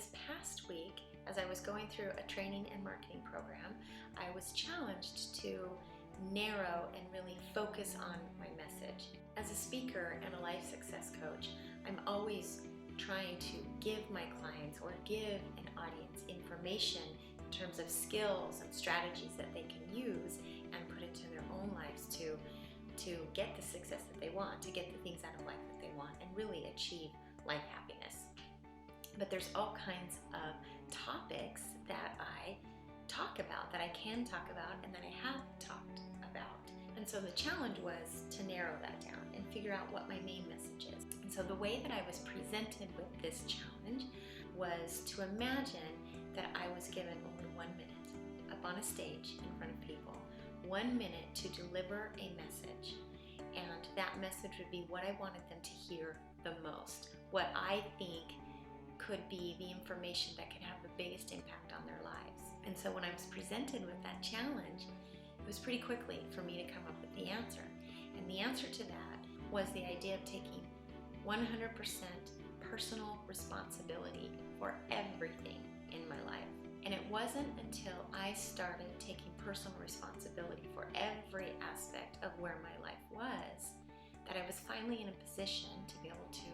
this past week, as I was going through a training and marketing program, I was challenged to narrow and really focus on my message. As a speaker and a life success coach, I'm always trying to give my clients or give an audience information in terms of skills and strategies that they can use and put into their own lives to get the success that they want, to get the things out of life that they want, and really achieve life happiness. But there's all kinds of topics that I talk about, that I can talk about, and that I have talked about. And so the challenge was to narrow that down and figure out what my main message is. And so the way that I was presented with this challenge was to imagine that I was given only 1 minute up on a stage in front of people, 1 minute to deliver a message. And that message would be what I wanted them to hear the most, what I think could be the information that could have the biggest impact on their lives. And so when I was presented with that challenge, it was pretty quickly for me to come up with the answer. And the answer to that was the idea of taking 100% personal responsibility for everything in my life. And it wasn't until I started taking personal responsibility for every aspect of where my life was that I was finally in a position to be able to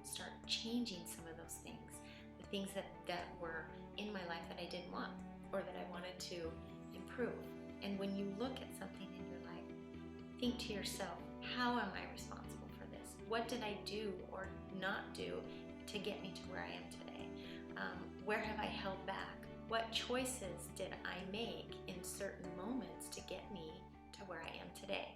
start changing some of those things, the things that were in my life that I didn't want or that I wanted to improve. And when you look at something in your life, think to yourself, how am I responsible for this? What did I do or not do to get me to where I am today? Where have I held back? What choices did I make in certain moments to get me to where I am today?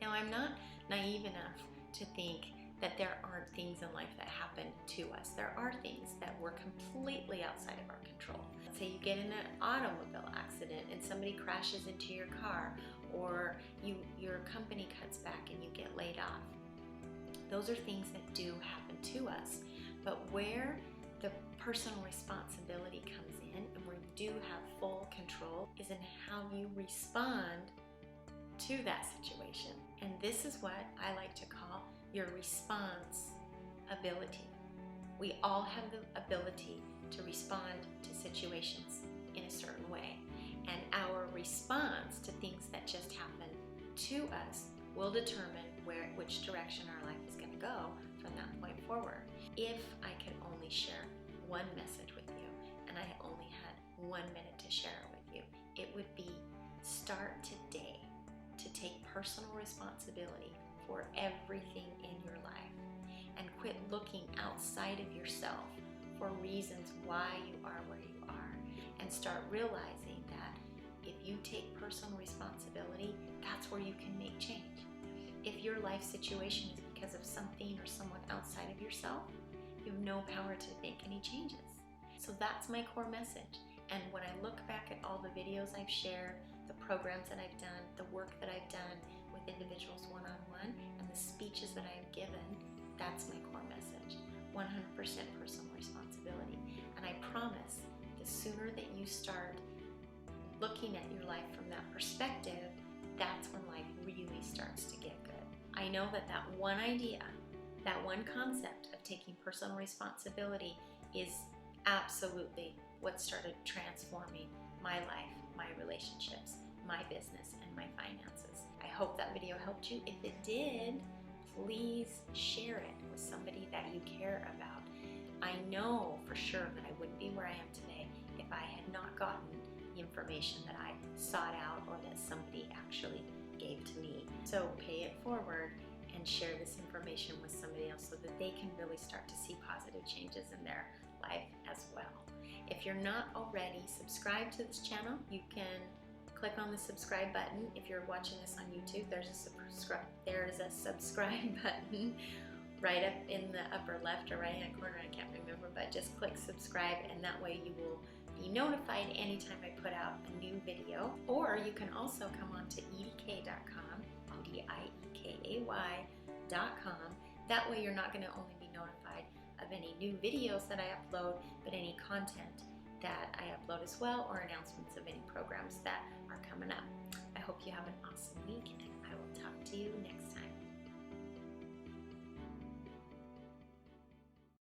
Now, I'm not naive enough to think that there aren't things in life that happen to us. There are things that were completely outside of our control. Let's say you get in an automobile accident and somebody crashes into your car, or your company cuts back and you get laid off. Those are things that do happen to us. But where the personal responsibility comes in and where you do have full control is in how you respond to that situation. And this is what I like to call your response ability. We all have the ability to respond to situations in a certain way. And our response to things that just happen to us will determine which direction our life is going to go from that point forward. If I could only share one message with you, and I only had 1 minute to share it with you, it would be start today to take personal responsibility for everything in your life and quit looking outside of yourself for reasons why you are where you are, and start realizing that if you take personal responsibility, that's where you can make change. If your life situation is because of something or someone outside of yourself, you have no power to make any changes. So that's my core message. And when I look back at all the videos I've shared, the programs that I've done, the work that I've done with individuals one-on-one, and the speeches that I have given, that's my core message. 100% personal responsibility. And I promise, the sooner that you start looking at your life from that perspective, that's when life really starts to get good. I know that one idea, that one concept of taking personal responsibility is absolutely what started transforming my life, my relationships, my business, and my finances. I hope that video helped you. If it did, please share it with somebody that you care about. I know for sure that I wouldn't be where I am today if I had not gotten the information that I sought out or that somebody actually gave to me. So pay it forward and share this information with somebody else so that they can really start to see positive changes in their life as well. If you're not already subscribed to this channel, you can click on the subscribe button. If you're watching this on YouTube, there's a subscribe button right up in the upper left or right hand corner, I can't remember, but just click subscribe, and that way you will be notified anytime I put out a new video. Or you can also come on to ediekay.com, ediekay.com. That way you're not going to only be notified of any new videos that I upload, but any content that I upload as well, or announcements of any programs that are coming up. I hope you have an awesome week, and I will talk to you next time.